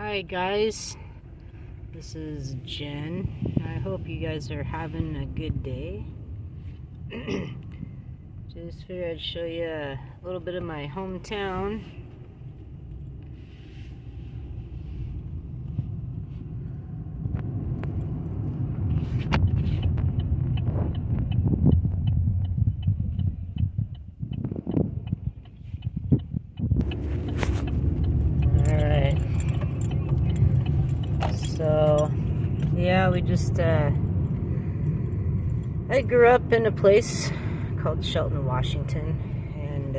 Hi guys, this is Jen. I hope you guys are having a good day. Just figured I'd show you a little bit of my hometown. Alright. So, yeah, I grew up in a place called Shelton, Washington, and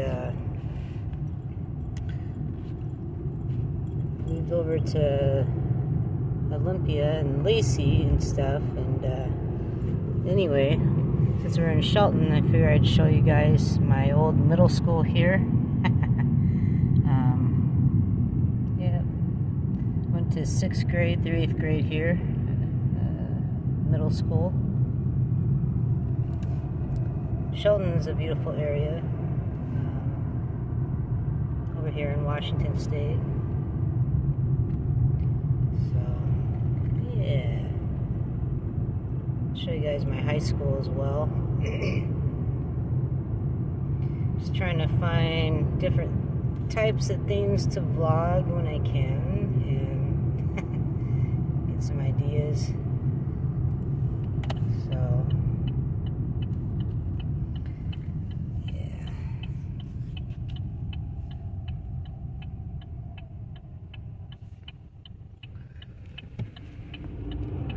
moved over to Olympia and Lacey and stuff. And anyway, since we're in Shelton, I figured I'd show you guys my old middle school here. Yeah, went to 6th grade through 8th grade here, middle school. Shelton is a beautiful area over here in Washington State. So, yeah. I'll show you guys my high school as well. Just trying to find different types of things to vlog when I can and get some ideas. So, yeah.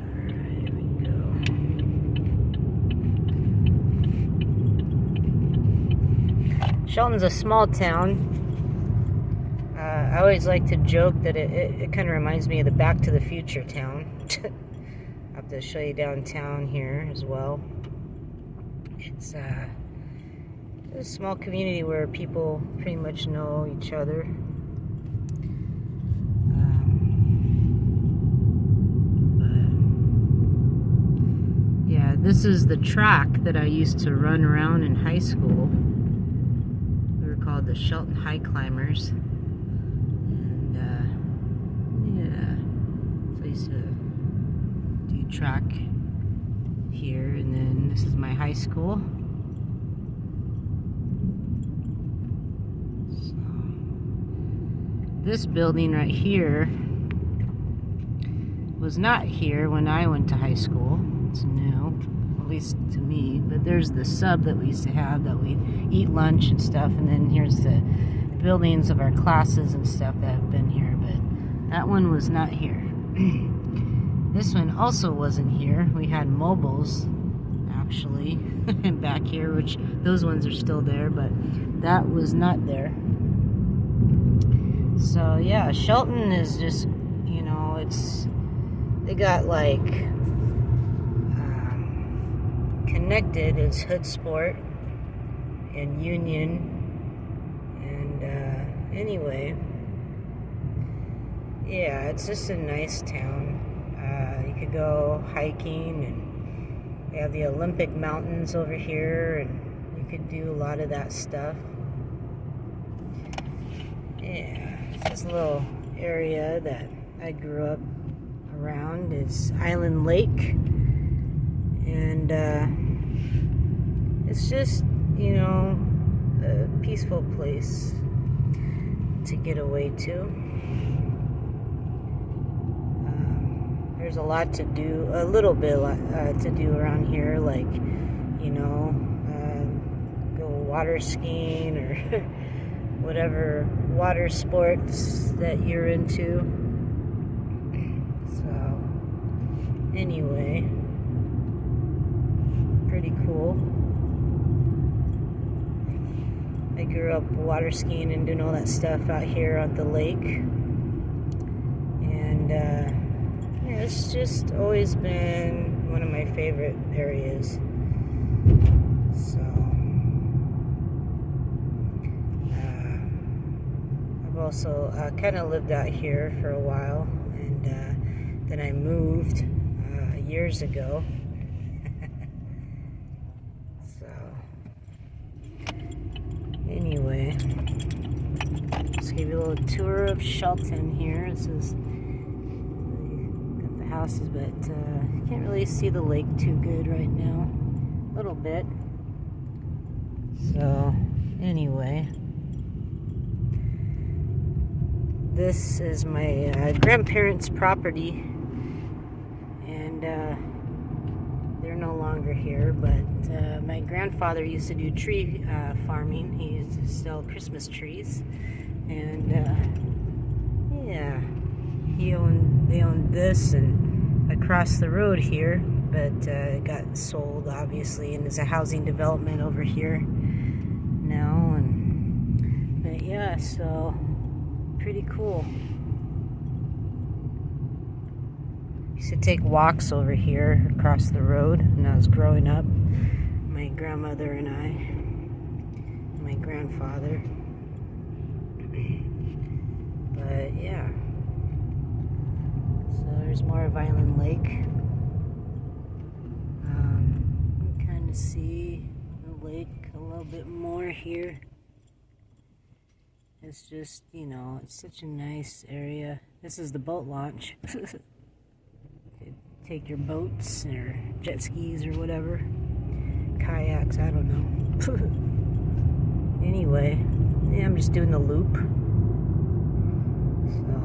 Alright, here we go. Shelton's a small town. I always like to joke that it kind of reminds me of the Back to the Future town. I'll have to show you downtown here as well. It's a small community where people pretty much know each other. But yeah, this is the track that I used to run around in high school. We were called the Shelton High Climbers. Track here, and then this is my high school. So, this building right here was not here when I went to high school. It's new, at least to me, but there's the sub that we used to have that we'd eat lunch and stuff, and then here's the buildings of our classes and stuff that have been here, but that one was not here. This one also wasn't here. We had mobiles, actually, back here, which those ones are still there, but that was not there. So, yeah, Shelton is just, you know, they got, like, connected is Hood Sport and Union, and, anyway, yeah, it's just a nice town. You could go hiking, and they have the Olympic Mountains over here, and you could do a lot of that stuff. Yeah, this little area that I grew up around is Island Lake, and it's just, you know, a peaceful place to get away to. There's a lot to do, a little bit to do around here, like, you know, go water skiing or whatever water sports that you're into. So, anyway, pretty cool. I grew up water skiing and doing all that stuff out here at the lake. And, yeah, it's just always been one of my favorite areas. So, I've also kind of lived out here for a while, and then I moved years ago. So, anyway, let's give you a little tour of Shelton here. This is houses, but can't really see the lake too good right now. A little bit. So, anyway. This is my grandparents' property, and they're no longer here, but my grandfather used to do tree farming. He used to sell Christmas trees, and yeah, they owned this and across the road here, but it got sold obviously, and there's a housing development over here now, but yeah, so pretty cool. Used to take walks over here across the road when I was growing up. My grandmother and I, my grandfather. But yeah. So there's more of Island Lake. You can kind of see the lake a little bit more here. It's just, you know, it's such a nice area. This is the boat launch. Take your boats or jet skis or whatever. Kayaks, I don't know. Anyway, yeah, I'm just doing the loop. So.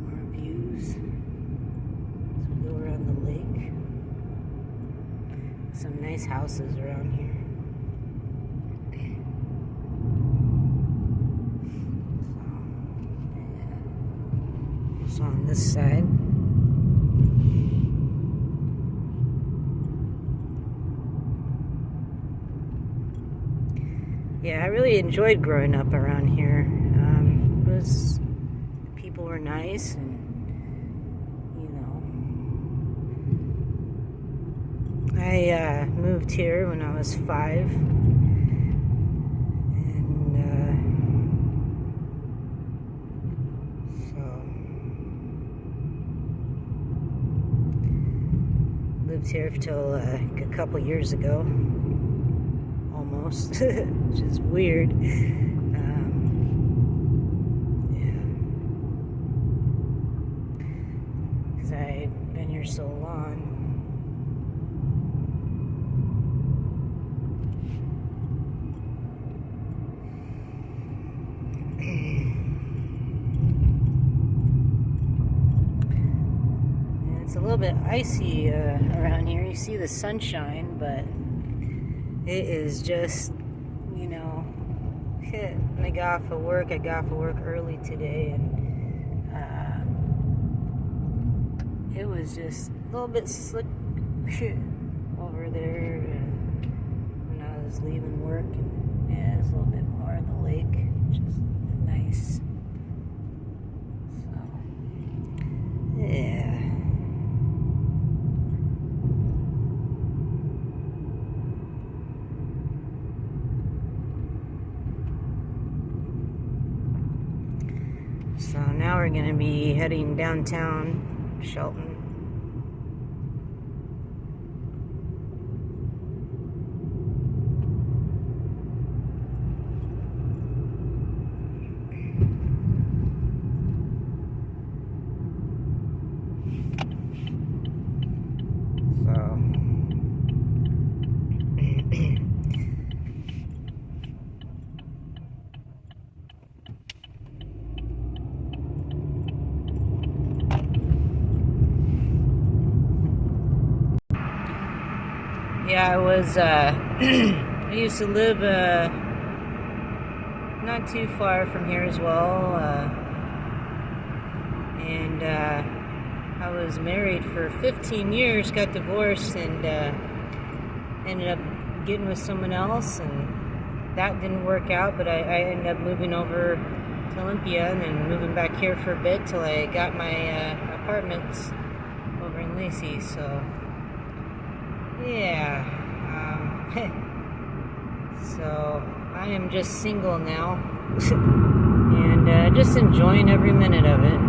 More views. Around the lake. Some nice houses around here. So on this side. Yeah, I really enjoyed growing up around here. People were nice, and I moved here when I was 5, and so lived here till a couple years ago, almost, which is weird. Yeah, because I've been here so long. It's a little bit icy around here. You see the sunshine, but it is just, you know, when I got off of work, early today, and it was just a little bit slick over there when I was leaving work, and yeah, it's a little bit more in the lake, which is nice. So, yeah. So now we're going to be heading downtown Shelton. Yeah, I was, I used to live not too far from here as well, and I was married for 15 years, got divorced, and ended up getting with someone else, and that didn't work out, but I ended up moving over to Olympia and then moving back here for a bit till I got my apartments over in Lacey, so yeah, so I am just single now, and just enjoying every minute of it.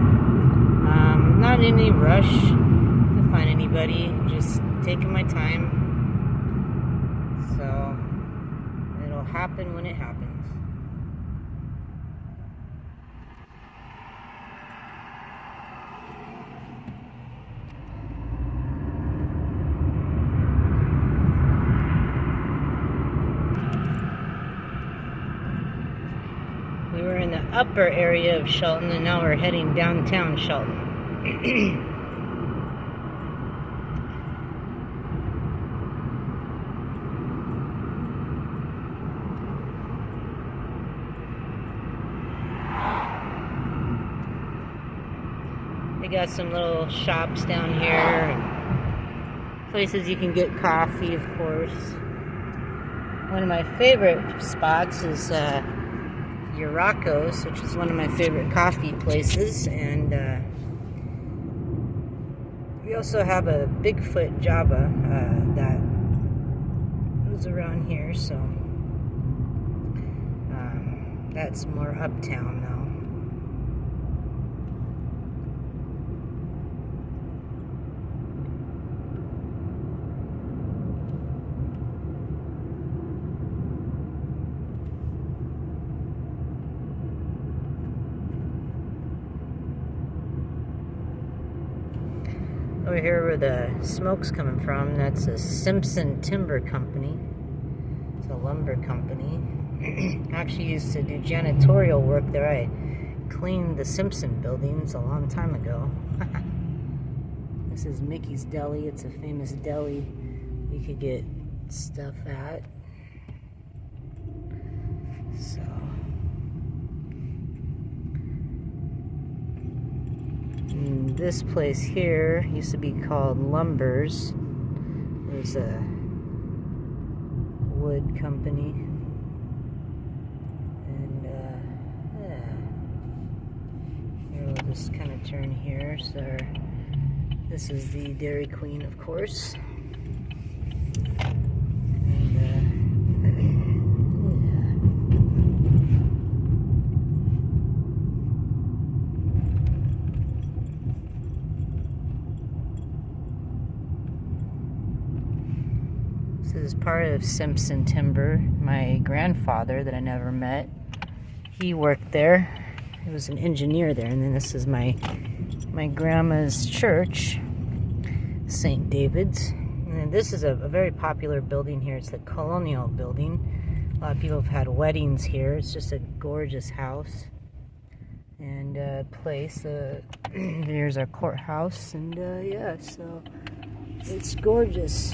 Not in any rush to find anybody, just taking my time, so it'll happen when it happens. We were in the upper area of Shelton, and now we're heading downtown Shelton. They got some little shops down here, and places you can get coffee, of course. One of my favorite spots is Yuracos, which is one of my favorite coffee places, and we also have a Bigfoot Java that was around here, so that's more uptown though. Over here where the smoke's coming from, that's a Simpson Timber Company. It's a lumber company. I actually used to do janitorial work there. I cleaned the Simpson buildings a long time ago. This is Mickey's Deli. It's a famous deli you could get stuff at. So this place here used to be called Lumbers. There's a wood company. And yeah. Here we'll just kind of turn here. So this is the Dairy Queen, of course. This is part of Simpson Timber. My grandfather that I never met, he worked there. He was an engineer there. And then this is my grandma's church, St. David's. And this is a very popular building here. It's the Colonial Building. A lot of people have had weddings here. It's just a gorgeous house and place. Here's our courthouse, and yeah, so it's gorgeous.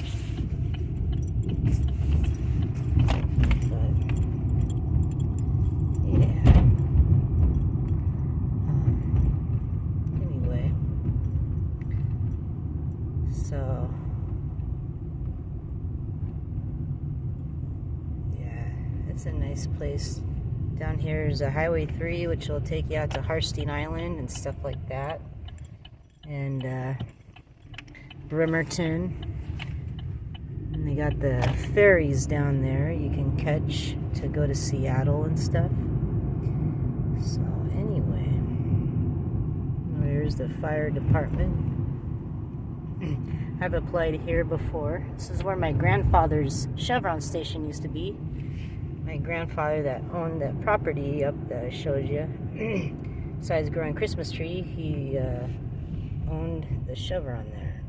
So, yeah, it's a nice place. Down here is a Highway 3, which will take you out to Harstein Island and stuff like that. And Bremerton. And they got the ferries down there you can catch to go to Seattle and stuff. So, anyway, there's the fire department. I've applied here before. This is where my grandfather's Chevron station used to be. My grandfather that owned that property up that I showed you, besides growing Christmas tree, he owned the Chevron there.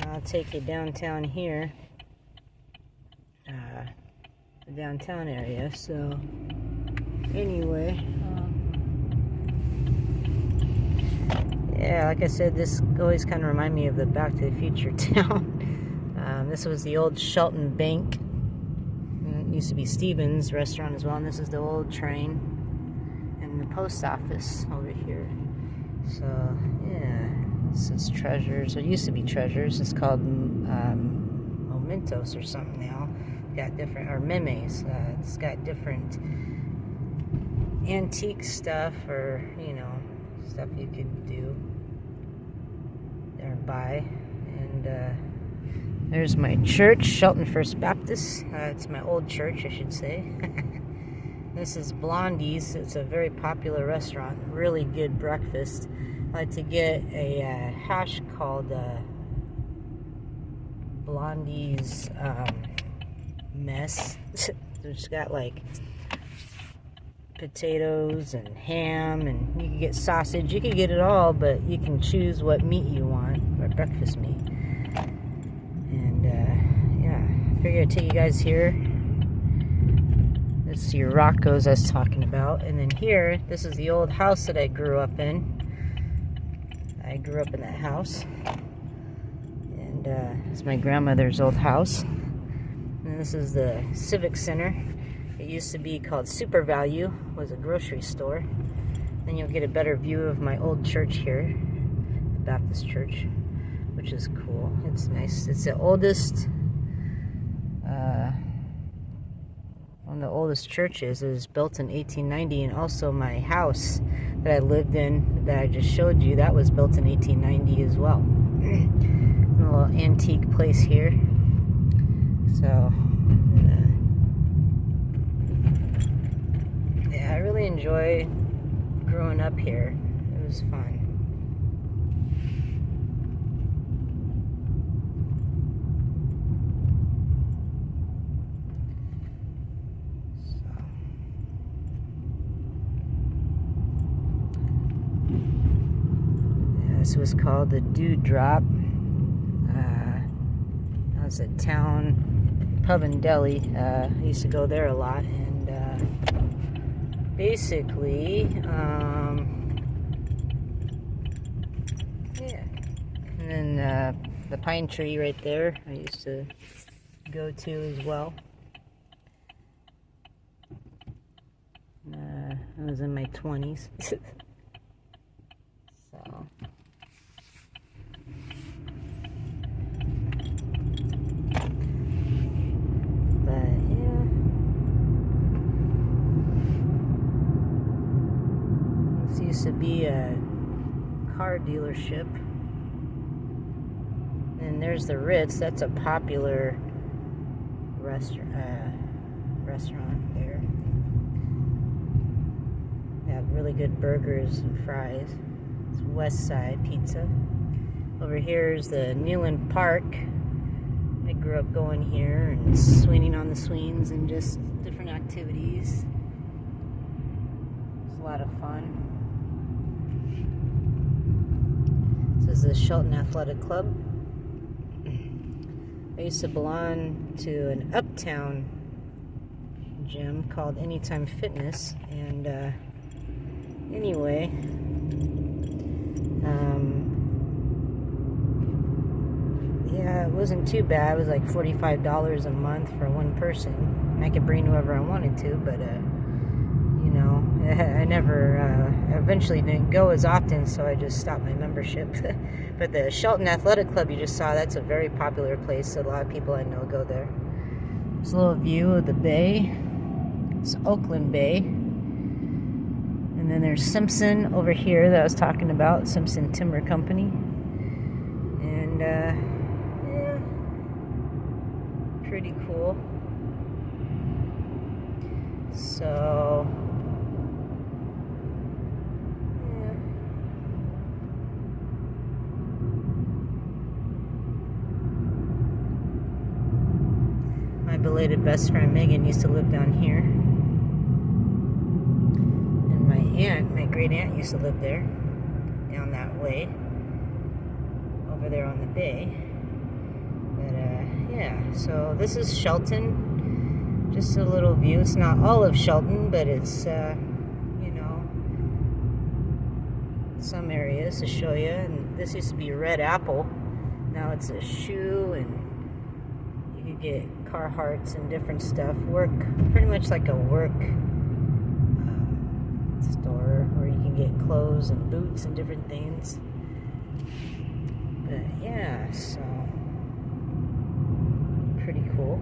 I'll take you downtown here, the downtown area. So anyway, yeah, like I said, this always kind of reminds me of the Back to the Future town. This was the old Shelton Bank. It used to be Stevens Restaurant as well, and this is the old train and the post office over here. So, yeah, this is Treasures. It used to be Treasures. It's called Mementos or something now. Got different, or Memes. It's got different antique stuff, or, you know, stuff you could do there and buy. And there's my church, Shelton First Baptist. It's my old church, I should say. This is Blondie's. It's a very popular restaurant. Really good breakfast. I like to get a hash called Blondie's mess. It's got like potatoes and ham, and you can get sausage. You can get it all, but you can choose what meat you want, or breakfast meat. And yeah, I figured I'd take you guys here. This is your Rocco's I was talking about. And then here, this is the old house that I grew up in. I grew up in that house. And it's my grandmother's old house. And this is the Civic Center. It used to be called Super Value, was a grocery store. Then you'll get a better view of my old church here, the Baptist church, which is cool. It's nice. It's the oldest, one of the oldest churches. It was built in 1890, and also my house that I lived in, that I just showed you, that was built in 1890 as well. A little antique place here. So, yeah, I really enjoy growing up here. It was fun. This was called the Dewdrop. That was a town pub and deli. I used to go there a lot, and basically, yeah. And then the pine tree right there, I used to go to as well. I was in my 20s. So. Used to be a car dealership, and there's the Ritz. That's a popular restaurant there. They have really good burgers and fries. It's West Side Pizza. Over here is the Newland Park. I grew up going here and swinging on the swings and just different activities. It's a lot of fun. This is the Shelton Athletic Club. I used to belong to an uptown gym called Anytime Fitness, and anyway, yeah, it wasn't too bad. It was like $45 a month for one person, and I could bring whoever I wanted to, but you know, I never, eventually didn't go as often, so I just stopped my membership. But the Shelton Athletic Club you just saw, that's a very popular place. A lot of people I know go there. There's a little view of the bay. It's Oakland Bay. And then there's Simpson over here that I was talking about, Simpson Timber Company. And, yeah, pretty cool. So, my belated best friend Megan used to live down here, and my great aunt used to live there, down that way, over there on the bay. But yeah, so this is Shelton, just a little view. It's not all of Shelton, but it's you know, some areas to show you. And this used to be Red Apple, now it's a shoe, and you get Carhartts and different stuff. Work, pretty much like a work store where you can get clothes and boots and different things. But yeah, so pretty cool.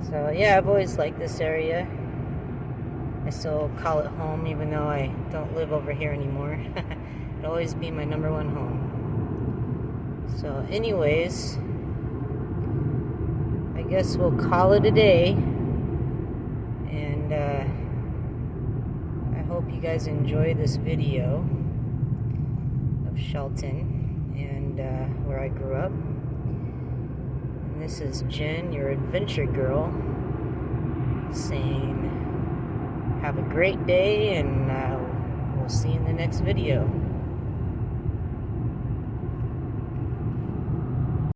So yeah, I've always liked this area. I still call it home, even though I don't live over here anymore. It'll always be my #1 home. So anyways, I guess we'll call it a day, and I hope you guys enjoy this video of Shelton and where I grew up. And this is Jen, your adventure girl, saying have a great day, and we'll see you in the next video.